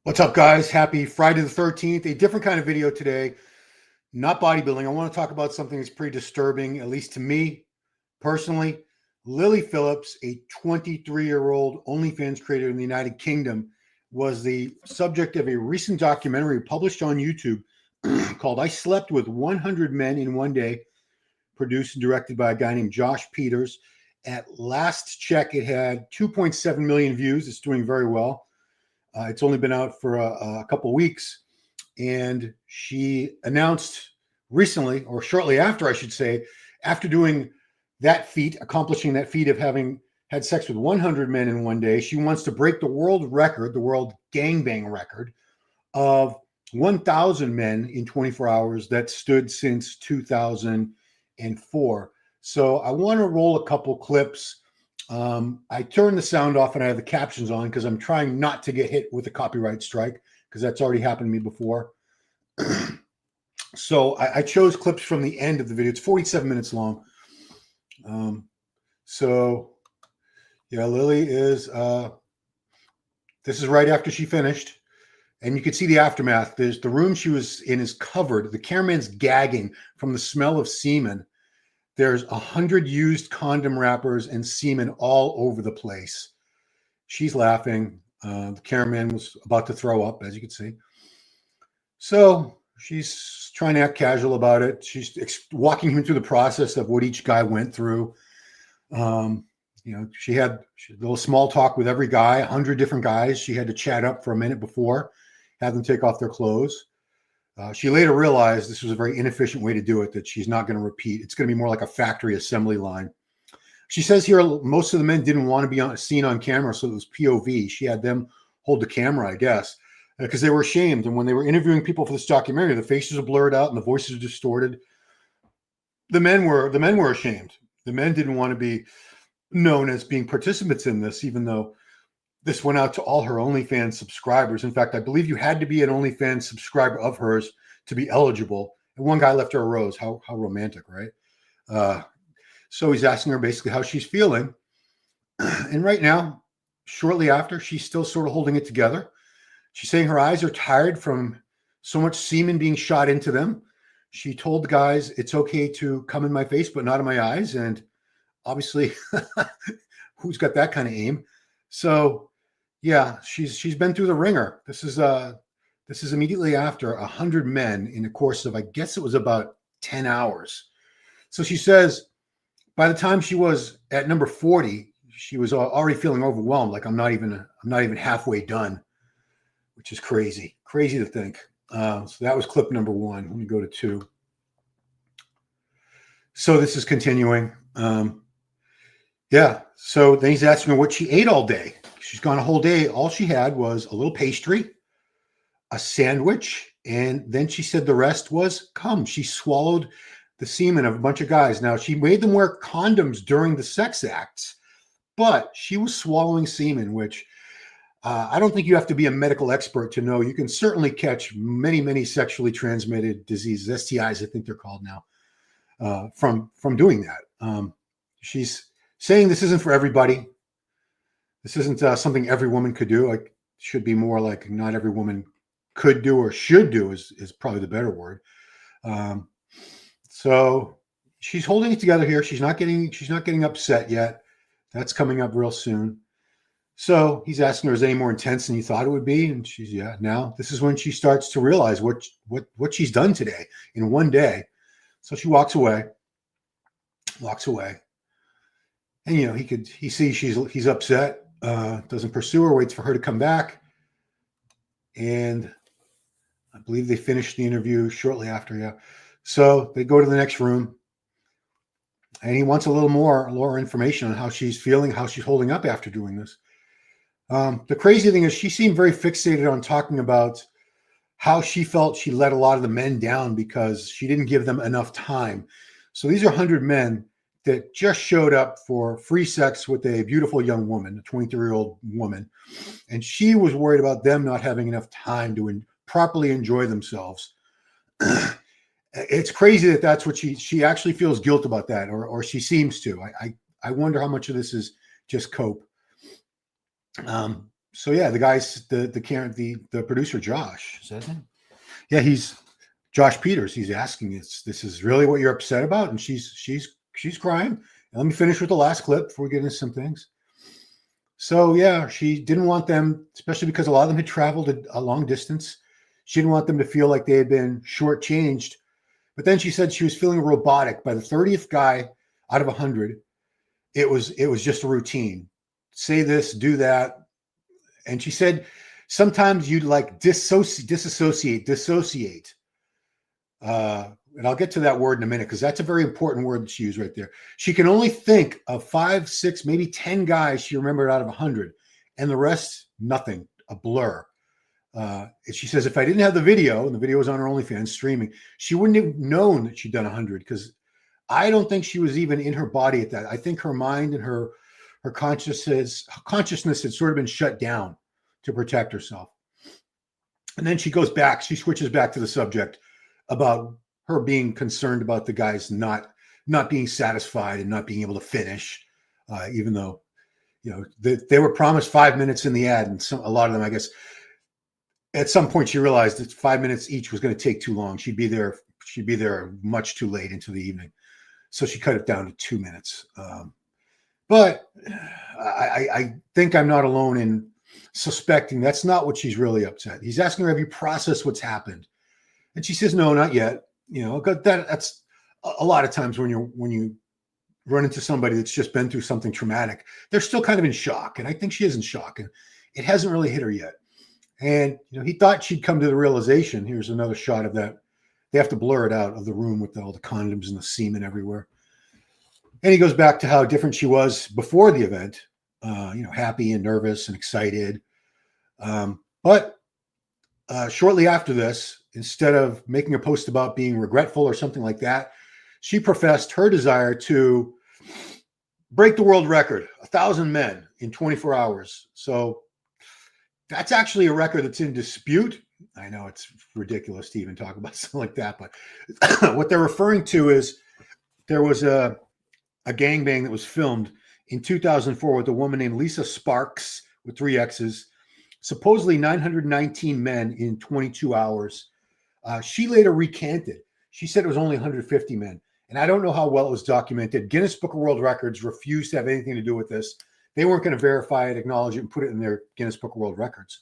What's up, guys? Happy Friday the 13th. A different kind of video today, not bodybuilding. I want to talk about something that's pretty disturbing, at least to me personally. Lily Phillips, a 23-year-old OnlyFans creator in the United Kingdom, was the subject of a recent documentary published on YouTube called I Slept with 100 Men in One Day, produced and directed by a guy named Josh Pieters. At last check, it had 2.7 million views. It's doing very well. It's only been out for a couple weeks, and she announced recently, or shortly after, I should say, after doing that feat, accomplishing that feat of having had sex with 100 men in one day, she wants to break the world record, the world gangbang record of 1,000 men in 24 hours that stood since 2004. So I want to roll a couple clips. I turned the sound off and I have the captions on because I'm trying not to get hit with a copyright strike, because that's already happened to me before. So I chose clips from the end of the video. It's 47 minutes long. So yeah, Lily is, this is right after she finished, and you can see the aftermath. There's the room she was in is covered. The cameraman's gagging from the smell of semen. There's 100 used condom wrappers and semen all over the place. She's laughing. The cameraman was about to throw up, as you can see. So she's trying to act casual about it. She's walking him through the process of what each guy went through. She had a little small talk with every guy, 100 different guys. She had to chat up for a minute before, have them take off their clothes. She later realized this was a very inefficient way to do it, that she's not going to repeat. It's going to be more like a factory assembly line. She says here most of the men didn't want to be seen on camera, so it was POV. She had them hold the camera, I guess, because they were ashamed. And when they were interviewing people for this documentary, the faces were blurred out and the voices were distorted. The men were ashamed. The men didn't want to be known as being participants in this, even though this went out to all her OnlyFans subscribers. In fact, I believe you had to be an OnlyFans subscriber of hers to be eligible. And one guy left her a rose. How romantic, right? So he's asking her basically how she's feeling. And right now, shortly after, she's still sort of holding it together. She's saying her eyes are tired from so much semen being shot into them. She told the guys, it's okay to come in my face, but not in my eyes. And obviously, who's got that kind of aim? So yeah, she's been through the ringer. This is immediately after 100 men in the course of, I guess it was about 10 hours. So she says by the time she was at number 40, she was already feeling overwhelmed. Like I'm not even halfway done, which is crazy to think. So that was clip number one. Let me go to two. So this is continuing. Yeah. So then he's asking her what she ate all day. She's gone a whole day. All she had was a little pastry, a sandwich, and then she said the rest was cum. She swallowed the semen of a bunch of guys. Now, she made them wear condoms during the sex acts, but she was swallowing semen, which I don't think you have to be a medical expert to know. You can certainly catch many, many sexually transmitted diseases, STIs, I think they're called now, from doing that. She's saying this isn't for everybody. This isn't something every woman could do. Like, should be more like not every woman could do or should do is probably the better word. So she's holding it together here. She's not getting upset yet. That's coming up real soon. So he's asking her, is it any more intense than you thought it would be? And she's, yeah. Now this is when she starts to realize what she's done today in one day. So she walks away. And he sees he's upset. Doesn't pursue her, waits for her to come back. And I believe they finished the interview shortly after, yeah. So they go to the next room. And he wants a little more information on how she's feeling, how she's holding up after doing this. The crazy thing is she seemed very fixated on talking about how she felt she let a lot of the men down because she didn't give them enough time. So these are 100 men that just showed up for free sex with a beautiful young woman, a 23-year-old woman. And she was worried about them not having enough time to properly enjoy themselves. It's crazy that that's what she actually feels guilt about that, or she seems to. I wonder how much of this is just cope. So yeah, the guy's the producer, Josh, is that his name? Yeah, he's Josh Pieters. He's asking, this is really what you're upset about? And she's crying. And let me finish with the last clip before we get into some things. So yeah, she didn't want them, especially because a lot of them had traveled a long distance. She didn't want them to feel like they had been shortchanged. But then she said she was feeling robotic. By the 30th guy out of 100, it was just a routine. Say this, do that. And she said sometimes you'd like dissociate. And I'll get to that word in a minute because that's a very important word that she used right there. She can only think of 5, 6, maybe 10 guys she remembered out of 100, and the rest, nothing, a blur. She says, if I didn't have the video, and the video was on her OnlyFans streaming, she wouldn't have known that she'd done 100 because I don't think she was even in her body at that. I think her mind and her consciousness had sort of been shut down to protect herself. And then she switches back to the subject about her being concerned about the guys not being satisfied and not being able to finish, even though, they were promised 5 minutes in the ad, and a lot of them, I guess, at some point she realized that 5 minutes each was going to take too long. She'd be there much too late into the evening, so she cut it down to 2 minutes. But I think I'm not alone in suspecting that's not what she's really upset. He's asking her, have you processed what's happened? And she says, no, not yet. That's a lot of times when you run into somebody that's just been through something traumatic, they're still kind of in shock. And I think she is in shock, and it hasn't really hit her yet. And, he thought she'd come to the realization. Here's another shot of that. They have to blur it out of the room with all the condoms and the semen everywhere. And he goes back to how different she was before the event, happy and nervous and excited. But shortly after this, instead of making a post about being regretful or something like that, she professed her desire to break the world record, 1,000 men in 24 hours. So that's actually a record that's in dispute. I know it's ridiculous to even talk about something like that, but what they're referring to is there was a gangbang that was filmed in 2004 with a woman named Lisa Sparks with 3 X's, supposedly 919 men in 22 hours. She later recanted. She said it was only 150 men. And I don't know how well it was documented. Guinness Book of World Records refused to have anything to do with this. They weren't going to verify it, acknowledge it, and put it in their Guinness Book of World Records.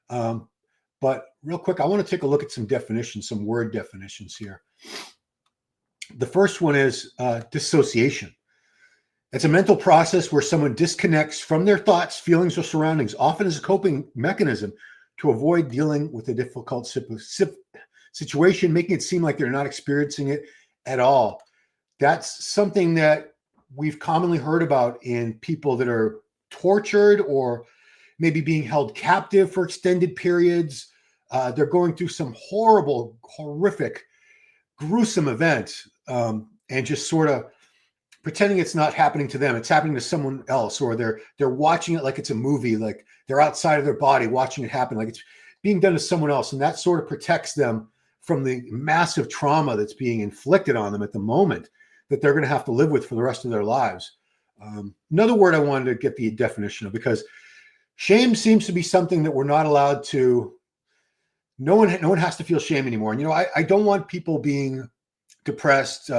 But real quick, I want to take a look at some definitions, some word definitions here. The first one is dissociation. It's a mental process where someone disconnects from their thoughts, feelings, or surroundings, often as a coping mechanism to avoid dealing with a difficult situation, making it seem like they're not experiencing it at all. That's something that we've commonly heard about in people that are tortured or maybe being held captive for extended periods. They're going through some horrible, horrific, gruesome events, and just sort of pretending it's not happening to them. It's happening to someone else, or they're watching it like it's a movie, like they're outside of their body watching it happen, like it's being done to someone else. And that sort of protects them from the massive trauma that's being inflicted on them at the moment that they're going to have to live with for the rest of their lives. Another word I wanted to get the definition of, because shame seems to be something that we're not allowed to, no one has to feel shame anymore. And, I don't want people being depressed,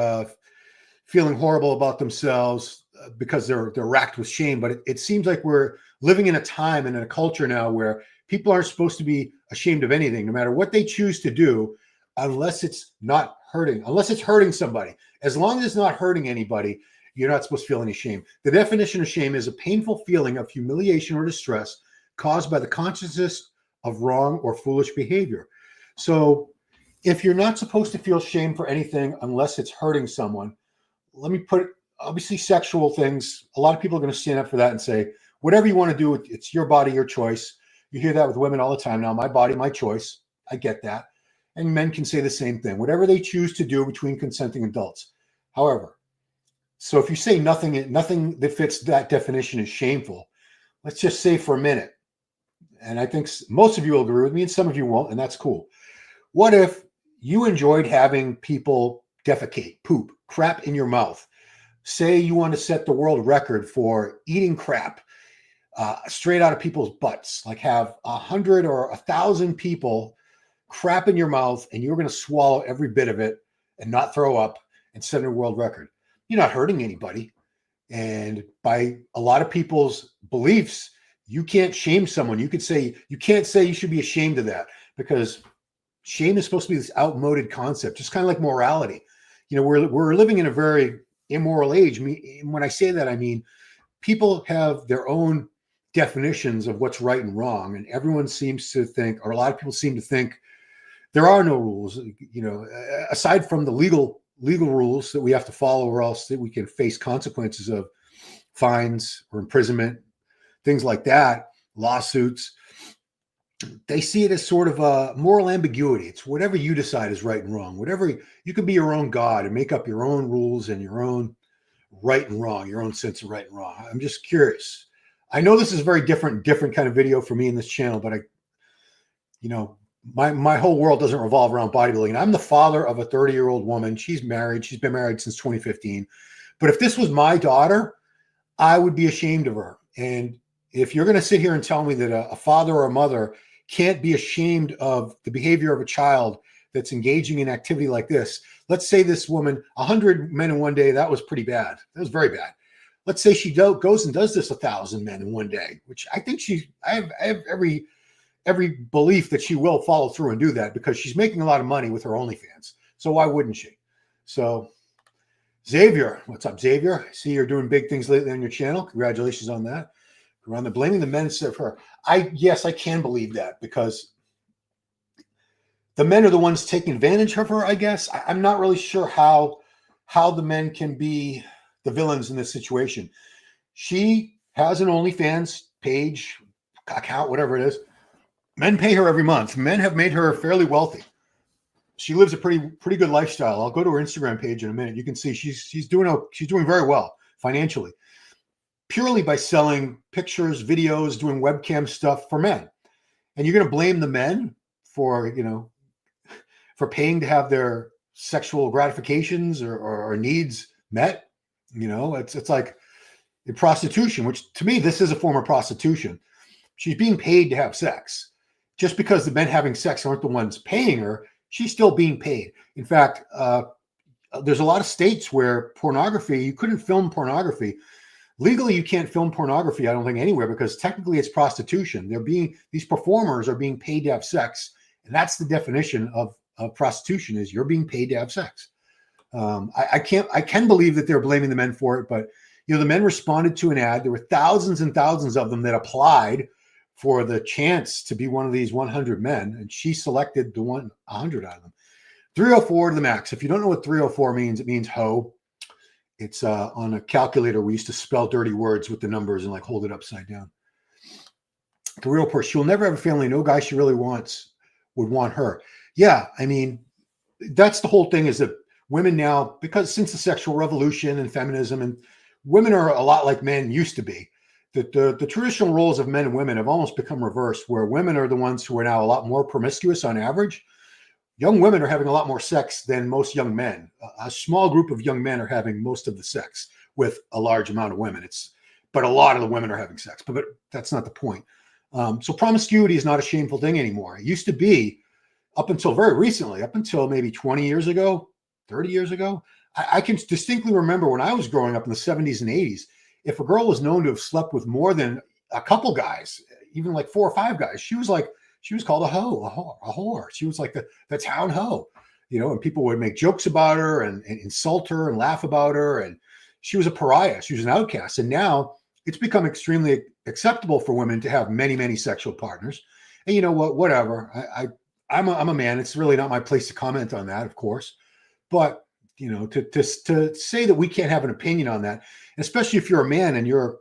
feeling horrible about themselves because they're racked with shame. But it seems like we're living in a time and in a culture now where people aren't supposed to be ashamed of anything, no matter what they choose to do, unless it's hurting somebody. As long as it's not hurting anybody, you're not supposed to feel any shame. The definition of shame is a painful feeling of humiliation or distress caused by the consciousness of wrong or foolish behavior. So if you're not supposed to feel shame for anything unless it's hurting someone, let me put it, obviously sexual things, a lot of people are going to stand up for that and say, whatever you want to do, it's your body, your choice. You hear that with women all the time now, my body, my choice. I get that. And men can say the same thing, whatever they choose to do between consenting adults. However, so if you say nothing that fits that definition is shameful, let's just say for a minute, and I think most of you will agree with me and some of you won't, and that's cool. What if you enjoyed having people defecate, poop, crap in your mouth? Say you want to set the world record for eating crap. straight out of people's butts. Like have 100 or 1,000 people crap in your mouth and you're going to swallow every bit of it and not throw up and set a world record. You're not hurting anybody. And by a lot of people's beliefs, you can't shame someone. You can't say you should be ashamed of that, because shame is supposed to be this outmoded concept, just kind of like morality. We're living in a very immoral age. When I say that, I mean, people have their own definitions of what's right and wrong. And everyone seems to think, or a lot of people seem to think, there are no rules, aside from the legal rules that we have to follow, or else that we can face consequences of fines or imprisonment, things like that, lawsuits. They see it as sort of a moral ambiguity. It's whatever you decide is right and wrong. Whatever, you can be your own God and make up your own rules and your own right and wrong, your own sense of right and wrong. I'm just curious. I know this is a very different kind of video for me in this channel, but my whole world doesn't revolve around bodybuilding. And I'm the father of a 30-year-old woman. She's married. She's been married since 2015. But if this was my daughter, I would be ashamed of her. And if you're going to sit here and tell me that a father or a mother can't be ashamed of the behavior of a child that's engaging in activity like this, let's say this woman, 100 men in one day, that was pretty bad. That was very bad. Let's say she goes and does this 1,000 men in one day, which I think I have every belief that she will follow through and do that, because she's making a lot of money with her OnlyFans. So why wouldn't she? So Xavier, what's up, Xavier? I see you're doing big things lately on your channel. Congratulations on that. Around the blaming the men instead of her. Yes, I can believe that, because the men are the ones taking advantage of her, I guess. I'm not really sure how the men can be the villains in this situation. She has an OnlyFans page, account, whatever it is. Men pay her every month. Men have made her fairly wealthy. She lives a pretty good lifestyle. I'll go to her Instagram page in a minute. You can see she's doing very well financially, purely by selling pictures, videos, doing webcam stuff for men. And you're going to blame the men for paying to have their sexual gratifications or needs met. It's like in prostitution, which to me, this is a form of prostitution. She's being paid to have sex. Just because the men having sex aren't the ones paying her, she's still being paid. In fact, there's a lot of states where you couldn't film pornography. Legally, you can't film pornography, I don't think, anywhere, because technically it's prostitution. These performers are being paid to have sex. And that's the definition of prostitution, is you're being paid to have sex. I can believe that they're blaming the men for it, but the men responded to an ad. There were thousands and thousands of them that applied for the chance to be one of these 100 men, and she selected the 100 out of them. 304 to the max. If you don't know what 304 means, it means hoe. It's on a calculator. We used to spell dirty words with the numbers and like hold it upside down. 304. She'll never have a family. No guy she really wants would want her. Yeah, I mean, that's the whole thing, is that women now, because since the sexual revolution and feminism, and women are a lot like men used to be, that the traditional roles of men and women have almost become reversed, where women are the ones who are now a lot more promiscuous on average. Young women are having a lot more sex than most young men. A small group of young men are having most of the sex with a large amount of women. But a lot of the women are having sex, but that's not the point. So promiscuity is not a shameful thing anymore. It used to be, up until very recently, up until maybe 20 years ago, 30 years ago. I can distinctly remember when I was growing up in the 70s and 80s, if a girl was known to have slept with more than a couple guys, even like 4 or 5 guys, she was called a hoe, a whore. She was like the town hoe, and people would make jokes about her and insult her and laugh about her. And she was a pariah. She was an outcast. And now it's become extremely acceptable for women to have many, many sexual partners. And you know what, whatever. I'm a man. It's really not my place to comment on that, of course. But to say that we can't have an opinion on that, especially if you're a man and you're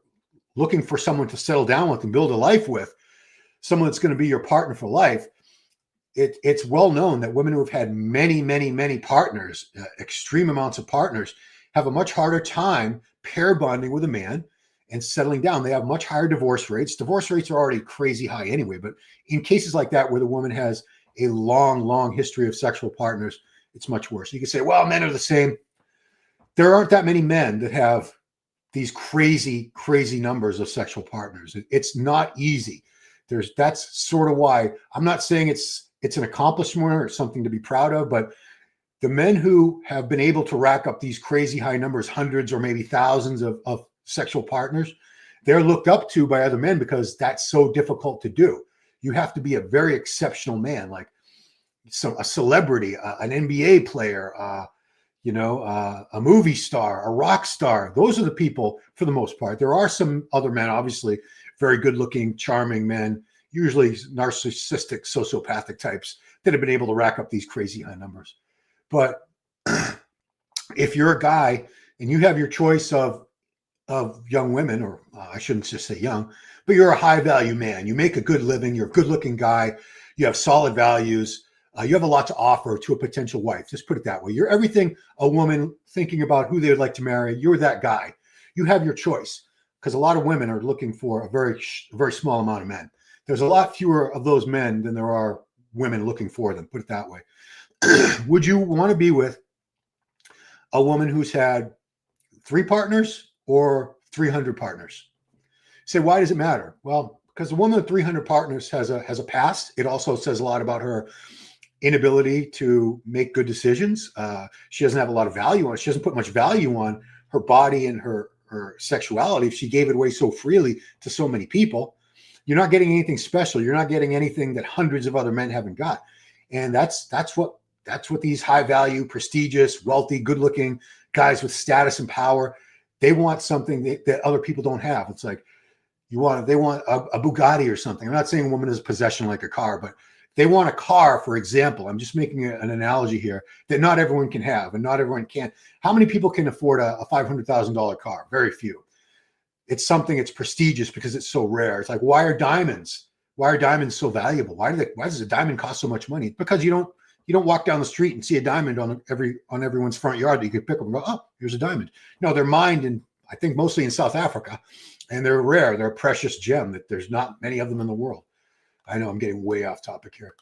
looking for someone to settle down with and build a life with, someone that's going to be your partner for life, it's well known that women who have had many, many, many partners, extreme amounts of partners, have a much harder time pair bonding with a man and settling down. They have much higher divorce rates. Divorce rates are already crazy high anyway, but in cases like that where the woman has a long, long history of sexual partners, it's much worse. You can say, well, men are the same. There aren't that many men that have these crazy, crazy numbers of sexual partners. It's not easy. That's sort of why I'm not saying it's an accomplishment or something to be proud of, but the men who have been able to rack up these crazy high numbers, hundreds or maybe thousands of sexual partners, they're looked up to by other men because that's so difficult to do. You have to be a very exceptional man, like a celebrity, an NBA player, a movie star, a rock star. Those are the people for the most part. There are some other men, obviously, very good looking, charming men, usually narcissistic, sociopathic types that have been able to rack up these crazy high numbers. But if you're a guy and you have your choice of young women, or I shouldn't just say young, but you're a high value man, you make a good living, you're a good looking guy, you have solid values, you have a lot to offer to a potential wife. Just put it that way. You're everything a woman thinking about who they would like to marry. You're that guy. You have your choice, because a lot of women are looking for a very small amount of men. There's a lot fewer of those men than there are women looking for them. Put it that way. Would you want to be with a woman who's had 3 partners or 300 partners? Say, why does it matter? Well, because a woman with 300 partners has a past. It also says a lot about her inability to make good decisions. She doesn't have a lot of value on it. She doesn't put much value on her body and her sexuality if she gave it away so freely to so many people. You're not getting anything special. You're not getting anything that hundreds of other men haven't got. And that's what these high value, prestigious, wealthy, good looking guys with status and power, they want something that other people don't have. It's like they want a Bugatti or something. I'm not saying a woman is a possession like a car, but they want a car, for example. I'm just making an analogy here that not everyone can have and not everyone can. How many people can afford a $500,000 car? Very few. It's something, it's prestigious because it's so rare. It's like, why are diamonds so valuable? Why does a diamond cost so much money? It's because you don't walk down the street and see a diamond on everyone's front yard that you could pick up and go, oh, here's a diamond. No, they're mined in, I think, mostly in South Africa, and they're rare. They're a precious gem that there's not many of them in the world. I know I'm getting way off topic here.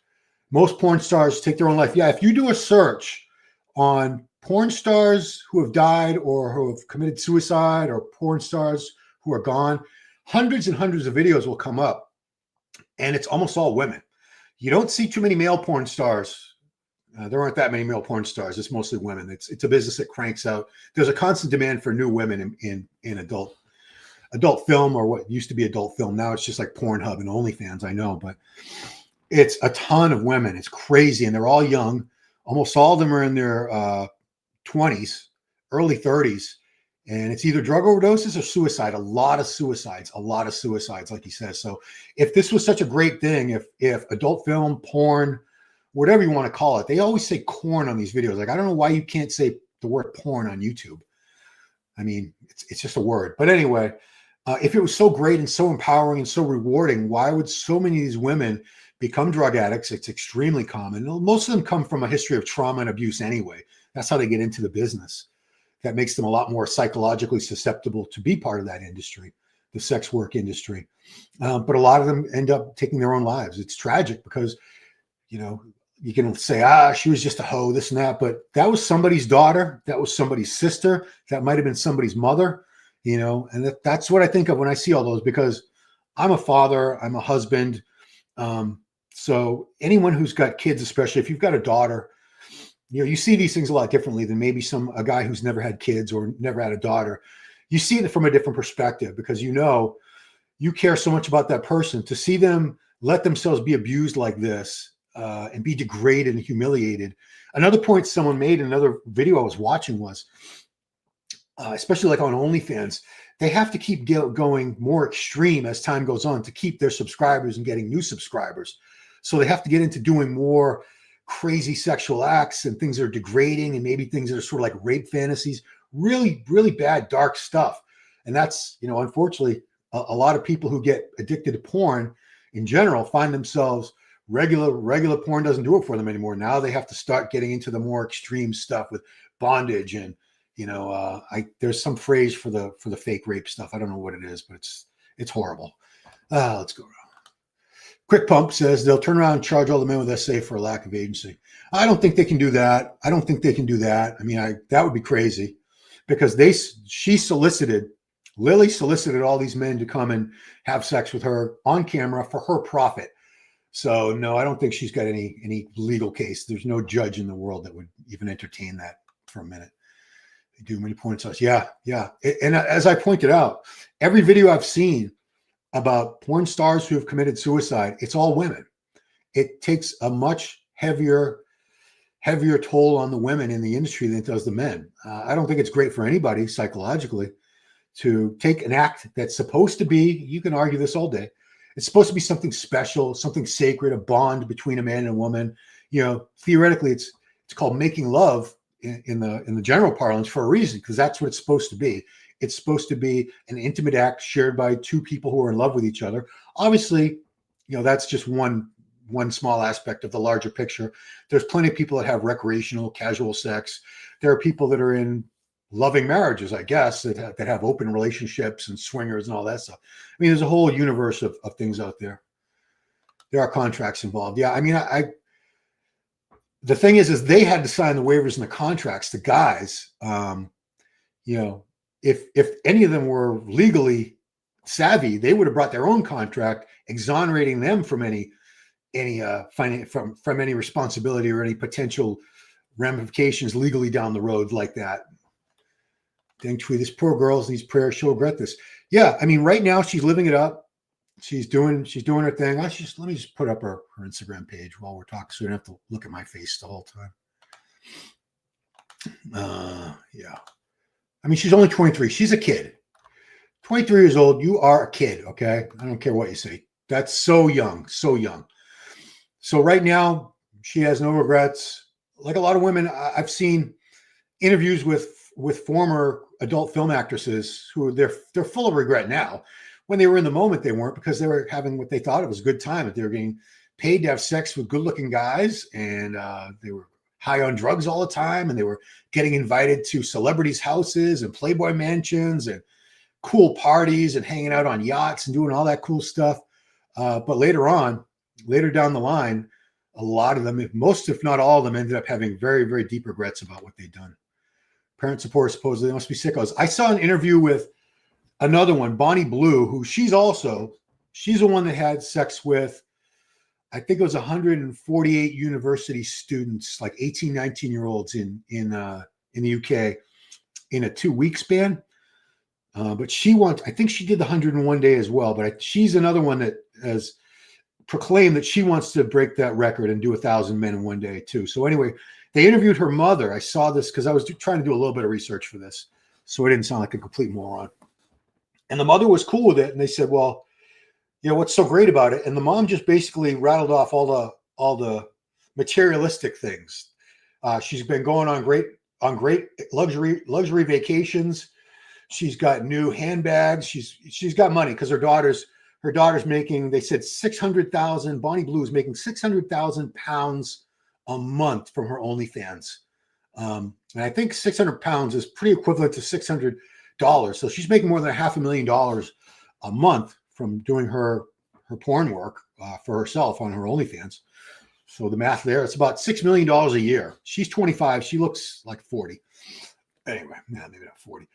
Most porn stars take their own life. Yeah, if you do a search on porn stars who have died or who have committed suicide or porn stars who are gone, hundreds and hundreds of videos will come up, and it's almost all women. You don't see too many male porn stars. There aren't that many male porn stars. It's mostly women. It's a business that cranks out. There's a constant demand for new women in adult film, or what used to be adult film. Now it's just like Pornhub and OnlyFans, I know, but it's a ton of women. It's crazy. And they're all young. Almost all of them are in their 20s, early 30s. And it's either drug overdoses or suicide. A lot of suicides, like he says. So if this was such a great thing, if adult film, porn, whatever you want to call it, they always say corn on these videos. Like, I don't know why you can't say the word porn on YouTube. I mean, it's just a word. But anyway, if it was so great and so empowering and so rewarding, why would so many of these women become drug addicts? It's extremely common. Most of them come from a history of trauma and abuse anyway. That's how they get into the business. That makes them a lot more psychologically susceptible to be part of that industry, the sex work industry. But a lot of them end up taking their own lives. It's tragic because, you can say, she was just a hoe, this and that, but that was somebody's daughter. That was somebody's sister. That might've been somebody's mother, and that's what I think of when I see all those, because I'm a father, I'm a husband. So anyone who's got kids, especially if you've got a daughter, you see these things a lot differently than maybe a guy who's never had kids or never had a daughter. You see it from a different perspective because you care so much about that person. To see them let themselves be abused like this and be degraded and humiliated. Another point someone made in another video I was watching was, especially like on OnlyFans, they have to keep going more extreme as time goes on to keep their subscribers and getting new subscribers. So they have to get into doing more crazy sexual acts and things that are degrading and maybe things that are sort of like rape fantasies, really, really bad, dark stuff. And that's, unfortunately, a lot of people who get addicted to porn in general find themselves regular porn doesn't do it for them anymore. Now they have to start getting into the more extreme stuff with bondage and, there's some phrase for the fake rape stuff. I don't know what it is, but it's horrible. Let's go. Quick Pump says they'll turn around and charge all the men with SA for a lack of agency. I don't think they can do that. I mean, that would be crazy because she solicited Lily solicited all these men to come and have sex with her on camera for her profit. So no, I don't think she's got any legal case. There's no judge in the world that would even entertain that for a minute. They do many points us. Yeah. And as I pointed out, every video I've seen about porn stars who have committed suicide, it's all women. It takes a much heavier toll on the women in the industry than it does the men. I don't think it's great for anybody psychologically to take an act that's supposed to be, you can argue this all day, it's supposed to be something special, something sacred, a bond between a man and a woman. Theoretically, it's called making love in the general parlance for a reason, because that's what it's supposed to be. It's supposed to be an intimate act shared by two people who are in love with each other. Obviously, that's just one small aspect of the larger picture. There's plenty of people that have recreational, casual sex. There are people that are in loving marriages, I guess, that have open relationships and swingers and all that stuff. I mean, there's a whole universe of things out there. There are contracts involved. Yeah, I mean, the thing is they had to sign the waivers and the contracts. The guys, if any of them were legally savvy, they would have brought their own contract exonerating them from any from any responsibility or any potential ramifications legally down the road like that. Dang tweet, this poor girl's needs prayer. She'll regret this. Yeah, I mean, right now she's living it up. She's doing her thing. Let me just put up her Instagram page while we're talking, so you don't have to look at my face the whole time. Yeah. I mean, she's only 23. She's a kid. 23 years old. You are a kid. Okay. I don't care what you say. That's so young. So young. So right now she has no regrets. Like a lot of women, I've seen interviews with former adult film actresses who they're full of regret now. When they were in the moment, they weren't, because they were having what they thought it was a good time. That they were getting paid to have sex with good-looking guys, and they were high on drugs all the time, and they were getting invited to celebrities' houses and Playboy mansions and cool parties and hanging out on yachts and doing all that cool stuff. But later down the line, a lot of them, most if not all of them, ended up having very, very deep regrets about what they'd done. Parent support, supposedly, they must be sickos. I saw an interview with another one, Bonnie Blue, who she's the one that had sex with, I think it was 148 university students, like 18, 19-year-olds in the UK in a 2-week span. But I think she did the 101 day as well. But she's another one that has proclaimed that she wants to break that record and do 1,000 men in one day too. So anyway, they interviewed her mother. I saw this because I was trying to do a little bit of research for this, so I didn't sound like a complete moron. And the mother was cool with it. And they said, well, what's so great about it? And the mom just basically rattled off all the materialistic things. She's been going on great luxury vacations. She's got new handbags. She's got money because her daughter's making, they said 600,000. Bonnie Blue is making 600,000 pounds a month from her OnlyFans. And I think 600 pounds is pretty equivalent to $600. So she's making more than $500,000 a month from doing her porn work for herself on her OnlyFans. So the math there, it's about $6 million a year. She's 25. She looks like 40. Anyway, maybe not 40.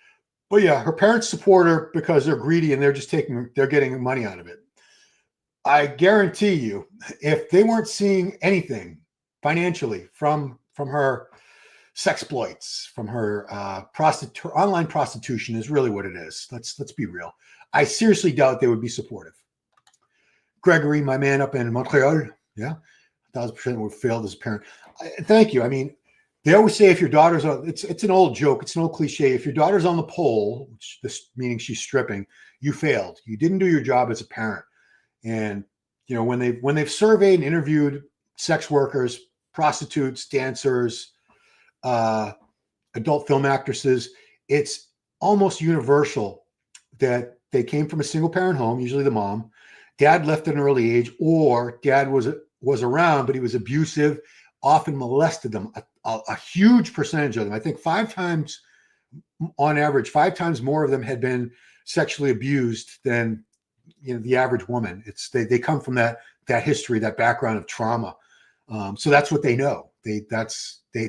But yeah, her parents support her because they're greedy and they're getting money out of it. I guarantee you, if they weren't seeing anything financially from her sexploits, from her online prostitution is really what it is. Let's be real. I seriously doubt they would be supportive. Gregory, my man up in Montreal, yeah, 1,000% would fail as a parent. Thank you. I mean, they always say if your daughter's on, it's an old joke, it's an old cliche. If your daughter's on the pole, which this meaning she's stripping, you failed. You didn't do your job as a parent. And when they've surveyed and interviewed sex workers, prostitutes, dancers, adult film actresses, it's almost universal that they came from a single parent home, usually the mom. Dad left at an early age, or dad was around, but he was abusive, often molested them. A huge percentage of them, I think 5 times on average, 5 times more of them had been sexually abused than the average woman. They come from that history, that background of trauma. So that's what they know. They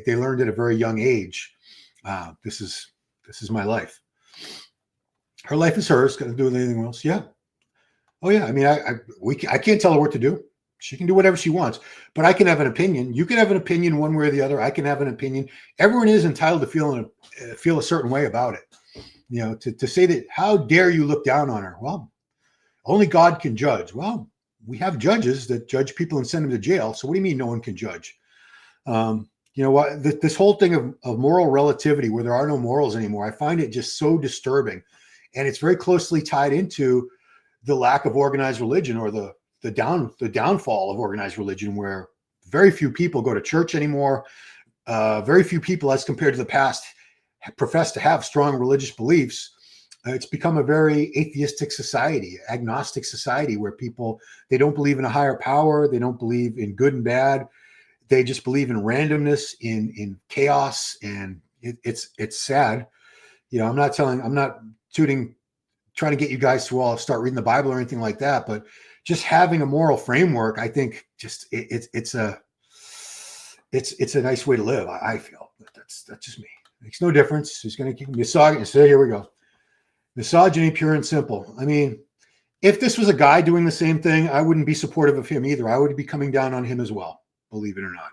learned at a very young age. This is my life. Her life is hers. Got to do with anything else. Yeah. Oh yeah. I mean, I can't tell her what to do. She can do whatever she wants, but I can have an opinion. You can have an opinion one way or the other. I can have an opinion. Everyone is entitled to feel a certain way about it. You know, to say that, how dare you look down on her? Well, only God can judge. Well, we have judges that judge people and send them to jail. So what do you mean no one can judge? You know what? This whole thing of moral relativity, where there are no morals anymore, I find it just so disturbing, and it's very closely tied into the lack of organized religion, or the downfall of organized religion, where very few people go to church anymore. Very few people, as compared to the past, profess to have strong religious beliefs. It's become a very atheistic society, agnostic society, where people, they don't believe in a higher power. They don't believe in good and bad. They just believe in randomness, in chaos, and it's sad. You know, I'm not trying to get you guys to all start reading the Bible or anything like that, but just having a moral framework, I think, just it's a nice way to live. I feel that's just me. It makes no difference. He's going to keep misogyny. So here we go. Misogyny, pure and simple. I mean, if this was a guy doing the same thing, I wouldn't be supportive of him either. I would be coming down on him as well, believe it or not.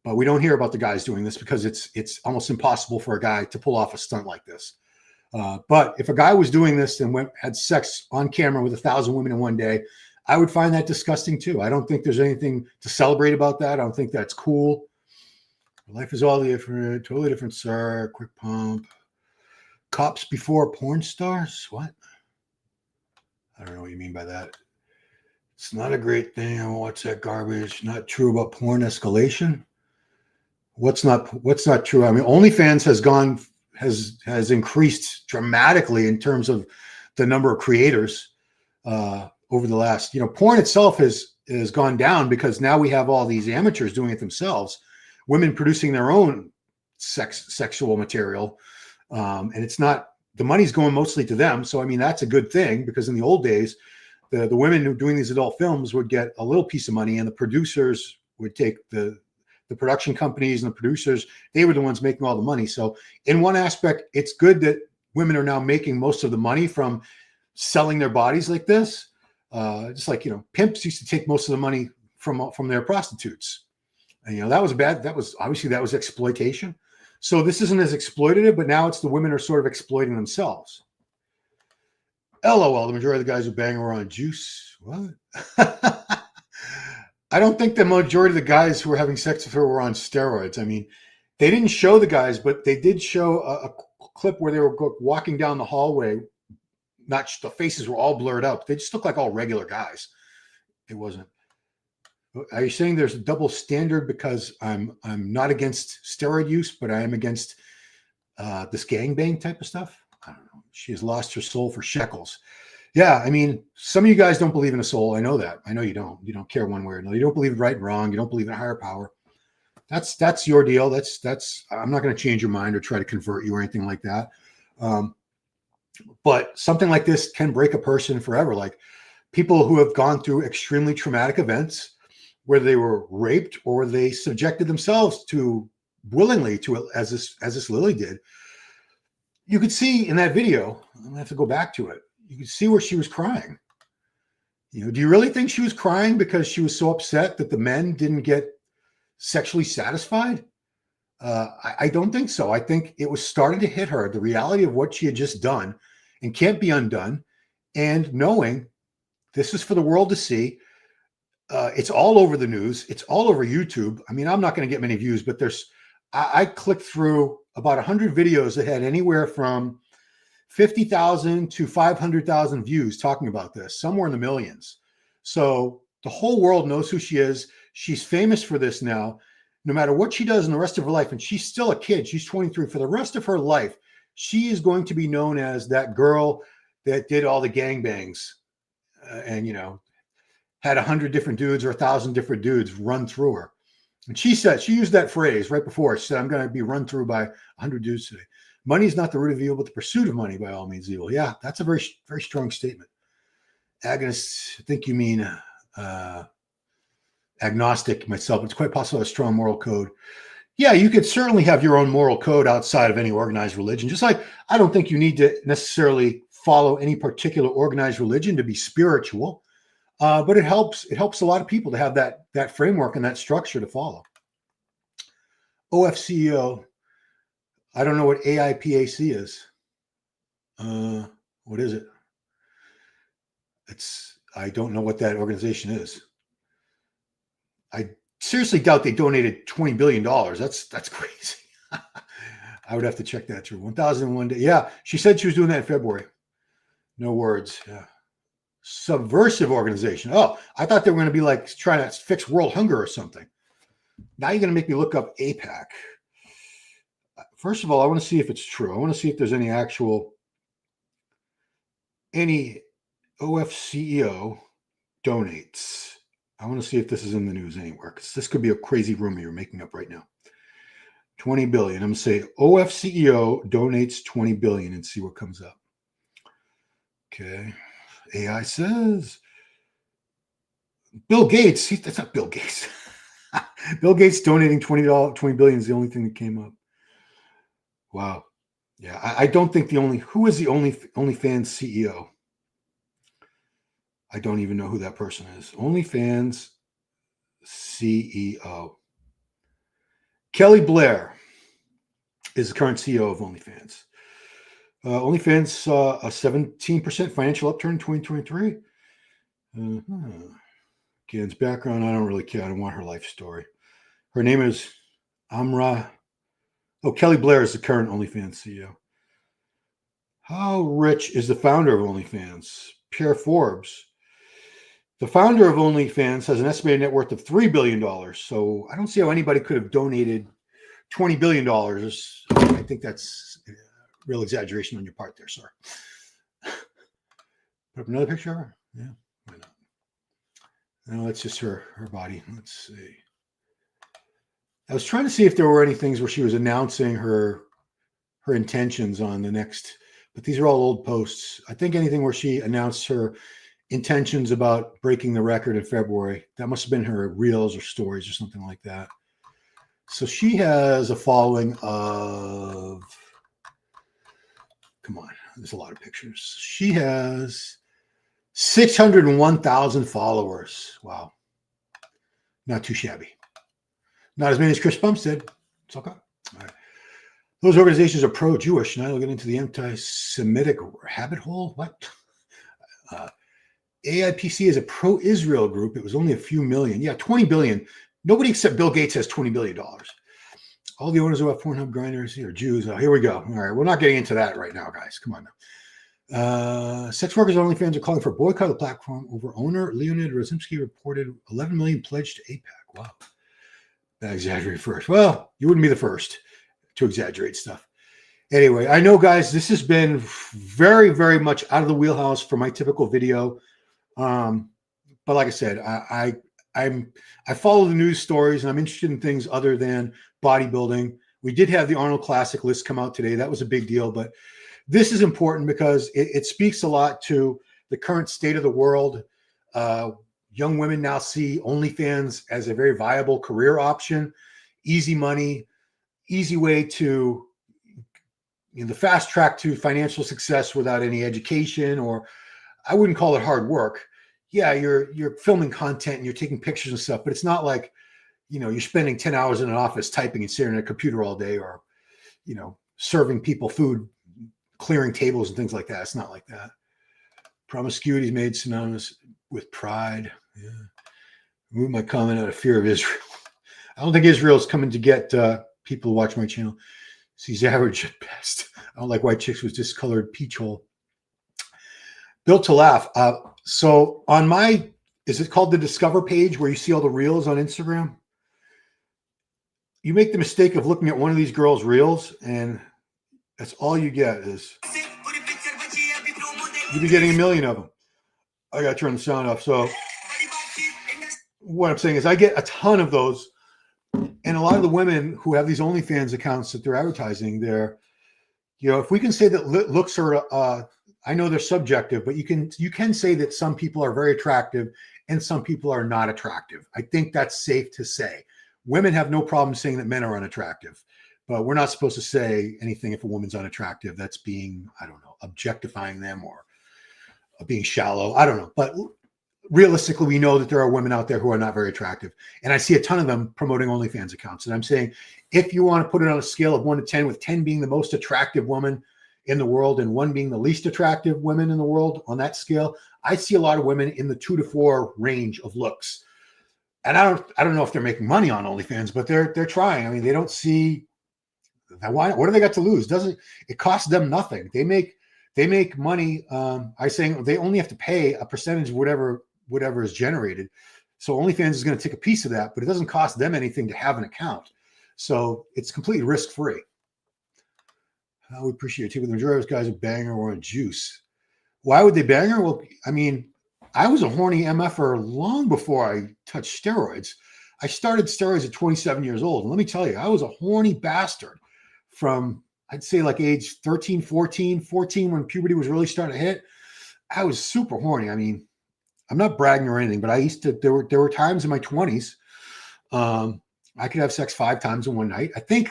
But we don't hear about the guys doing this because it's almost impossible for a guy to pull off a stunt like this. But if a guy was doing this and had sex on camera with 1,000 women in one day, I would find that disgusting too. I don't think there's anything to celebrate about that. I don't think that's cool. Life is all different, totally different, sir. Quick pump. Cops before porn stars? What? I don't know what you mean by that. It's not a great thing. I won't watch that garbage. Not true about porn escalation. What's not true? I mean, OnlyFans has increased dramatically in terms of the number of creators over the last, porn itself has gone down because now we have all these amateurs doing it themselves, women producing their own sexual material. And it's not, the money's going mostly to them. So, I mean, that's a good thing, because in the old days, the women who were doing these adult films would get a little piece of money, and the producers would take the production companies and the producers, they were the ones making all the money. So in one aspect, it's good that women are now making most of the money from selling their bodies like this. Just like, pimps used to take most of the money from their prostitutes. And, that was bad. That was exploitation. So this isn't as exploitative, but now it's the women are sort of exploiting themselves. LOL, the majority of the guys who bang were on juice. What? I don't think the majority of the guys who were having sex with her were on steroids. I mean, they didn't show the guys, but they did show a clip where they were walking down the hallway. The faces were all blurred out. They just looked like all regular guys. It wasn't. Are you saying there's a double standard because I'm not against steroid use, but I am against this gangbang type of stuff? I don't know. She has lost her soul for shekels. Yeah, I mean, some of you guys don't believe in a soul. I know that. I know you don't. You don't care one way or another. You don't believe in right and wrong. You don't believe in a higher power. That's your deal. I'm not going to change your mind or try to convert you or anything like that. But something like this can break a person forever. Like people who have gone through extremely traumatic events, whether they were raped or they subjected themselves willingly to, as this Lily did. You could see in that video, I'm going to have to go back to it. You could see where she was crying. Do you really think she was crying because she was so upset that the men didn't get sexually satisfied? I don't think so. I think it was starting to hit her, the reality of what she had just done and can't be undone. And knowing this is for the world to see. It's all over the news. It's all over YouTube. I mean, I'm not going to get many views, but I clicked through about 100 videos that had anywhere from 50,000 to 500,000 views talking about this, somewhere in the millions. So the whole world knows who she is. She's famous for this now, no matter what she does in the rest of her life. And she's still a kid. She's 23. For the rest of her life, she is going to be known as that girl that did all the gangbangs and, had 100 different dudes or 1,000 different dudes run through her. And she used that phrase right before. She said, I'm going to be run through by 100 dudes today. Money is not the root of evil, but the pursuit of money by all means evil. Yeah, that's a very, very strong statement. Agonists, I think you mean agnostic myself. It's quite possible a strong moral code. Yeah, you could certainly have your own moral code outside of any organized religion. Just like I don't think you need to necessarily follow any particular organized religion to be spiritual, but it helps a lot of people to have that framework and that structure to follow. OFCEO, I don't know what AIPAC is. What is it? I don't know what that organization is. I seriously doubt they donated $20 billion. That's crazy. I would have to check that through. 1001 days. Yeah, she said she was doing that in February. No words. Yeah. Subversive organization. Oh, I thought they were going to be like trying to fix world hunger or something. Now you're going to make me look up APAC. First of all, I want to see if it's true. I want to see if there's any OFCEO donates. I want to see if this is in the news anywhere, because this could be a crazy rumor you're making up right now. 20 billion. I'm going to say OFCEO donates 20 billion and see what comes up. Okay. AI says Bill Gates. That's not Bill Gates. Bill Gates donating $20 billion is the only thing that came up. Wow. Yeah. I don't think who is the OnlyFans CEO? I don't even know who that person is. OnlyFans CEO. Kelly Blair is the current CEO of OnlyFans. OnlyFans saw a 17% financial upturn in 2023. Again's background, I don't really care. I don't want her life story. Her name is Amra. Oh, Kelly Blair is the current OnlyFans CEO. How rich is the founder of OnlyFans? Pierre Forbes. The founder of OnlyFans has an estimated net worth of $3 billion. So I don't see how anybody could have donated $20 billion. I think that's a real exaggeration on your part there, sir. Put up another picture of her? Yeah, why not? No, that's just her body. Let's see. I was trying to see if there were any things where she was announcing her intentions on the next, but these are all old posts. I think anything where she announced her intentions about breaking the record in February, that must have been her reels or stories or something like that. So she has a following of, come on, there's a lot of pictures. She has 601,000 followers. Wow. Not too shabby. Not as many as Chris Bumstead. It's okay. All right. Those organizations are pro-Jewish. Now we'll get into the anti-Semitic rabbit hole. What? AIPC is a pro-Israel group. It was only a few million. Yeah, 20 billion. Nobody except Bill Gates has $20 billion. All the owners of Pornhub grinders are Jews. Oh, here we go. All right, we're not getting into that right now, guys. Come on now. Sex workers and OnlyFans are calling for a boycott of the platform over owner Leonid Rozimsky reported 11 million pledged to APAC. Wow. That exaggerate first. Well, you wouldn't be the first to exaggerate stuff. Anyway, I know, guys, this has been very, very much out of the wheelhouse for my typical video. But like I said, I follow the news stories and I'm interested in things other than bodybuilding. We did have the Arnold Classic list come out today. That was a big deal, but this is important because it speaks a lot to the current state of the world. Young women now see OnlyFans as a very viable career option, easy money, easy way to, the fast track to financial success without any education, or I wouldn't call it hard work. Yeah, you're filming content and you're taking pictures and stuff, but it's not like, you're spending 10 hours in an office typing and staring at a computer all day, or, serving people food, clearing tables and things like that. It's not like that. Promiscuity is made synonymous with pride. Yeah. Remove my comment out of fear of Israel. I don't think Israel is coming to get people who watch my channel. She's average at best. I don't like white chicks with discolored peach hole. Built to laugh. So on my, is it called the Discover page where you see all the reels on Instagram? You make the mistake of looking at one of these girls' reels and that's all you get is, you'll be getting a million of them. I got to turn the sound off. So what I'm saying is I get a ton of those. And a lot of the women who have these OnlyFans accounts that they're advertising, if we can say that looks are, I know they're subjective, but you can say that some people are very attractive and some people are not attractive. I think that's safe to say. Women have no problem saying that men are unattractive. but we're not supposed to say anything if a woman's unattractive. That's being, I don't know, objectifying them or being shallow. I don't know. But realistically, we know that there are women out there who are not very attractive. And I see a ton of them promoting OnlyFans accounts. And I'm saying, if you want to put it on a scale of 1 to 10, with 10 being the most attractive woman in the world and 1 being the least attractive women in the world on that scale, I see a lot of women in the 2 to 4 range of looks. And I don't know if they're making money on OnlyFans, but they're trying. I mean, they don't see why. What do they got to lose? It costs them nothing? They make money. I saying they only have to pay a percentage of whatever is generated. So OnlyFans is going to take a piece of that, but it doesn't cost them anything to have an account. So it's completely risk-free. We appreciate it too, but the majority of those guys are banger or on juice. Why would they bang her? Well, I mean, I was a horny MFer long before I touched steroids. I started steroids at 27 years old. And let me tell you, I was a horny bastard from, I'd say, like age 13, 14 when puberty was really starting to hit. I was super horny. I mean, I'm not bragging or anything, but I used to, there were times in my 20s, I could have sex 5 times in one night. I think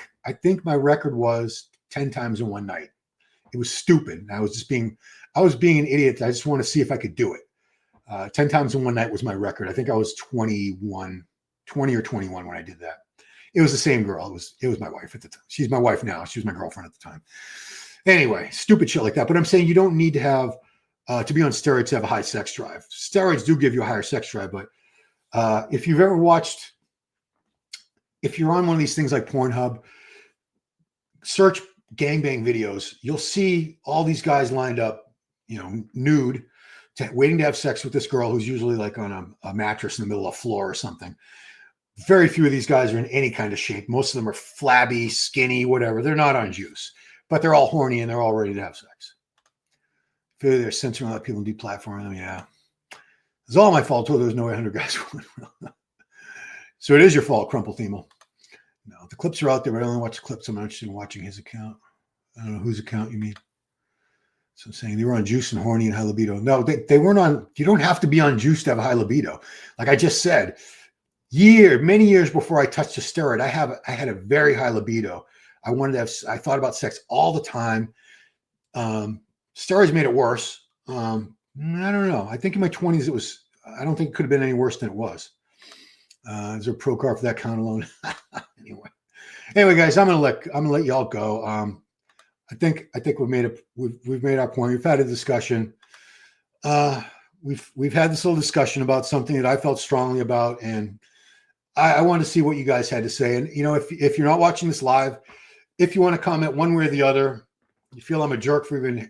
my record was 10 times in one night. It was stupid. I was being an idiot. I just want to see if I could do it. 10 times in one night was my record. I think I was 20 or 21 when I did that. It was the same girl. It was my wife at the time. She's my wife now. She was my girlfriend at the time. Anyway, stupid shit like that. But I'm saying you don't need to have, to be on steroids to have a high sex drive. Steroids do give you a higher sex drive, but if you've ever watched, if you're on one of these things like Pornhub, search gangbang videos, you'll see all these guys lined up, nude, waiting to have sex with this girl who's usually like on a mattress in the middle of a floor or something. Very few of these guys are in any kind of shape. Most of them are flabby, skinny, whatever. They're not on juice, but they're all horny and they're all ready to have sex. Feel they're censoring other people and deplatforming them. Yeah. It's all my fault. There was no 800 guys. So it is your fault, Crumple Themo. No, the clips are out there, but I only watch the clips. I'm not interested in watching his account. I don't know whose account you mean. So I'm saying they were on juice and horny and high libido. No, they weren't on. You don't have to be on juice to have a high libido. Like I just said, many years before I touched a steroid, I had a very high libido. I thought about sex all the time. Steroids made it worse. I don't know. I think in my 20s I don't think it could have been any worse than it was. Is there a pro card for that count alone? Anyway, guys, I'm gonna let y'all go. I think we've made our point. We've had a discussion. We've had this little discussion about something that I felt strongly about, and I wanted to see what you guys had to say. And if you're not watching this live, if you want to comment one way or the other, you feel I'm a jerk for even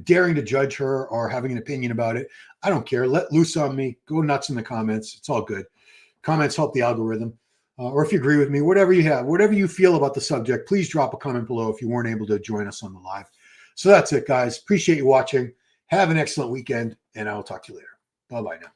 daring to judge her or having an opinion about it, I don't care. Let loose on me. Go nuts in the comments. It's all good. Comments help the algorithm. Or if you agree with me, whatever you feel about the subject, please drop a comment below if you weren't able to join us on the live. So that's it, guys. Appreciate you watching. Have an excellent weekend, and I will talk to you later. Bye-bye now.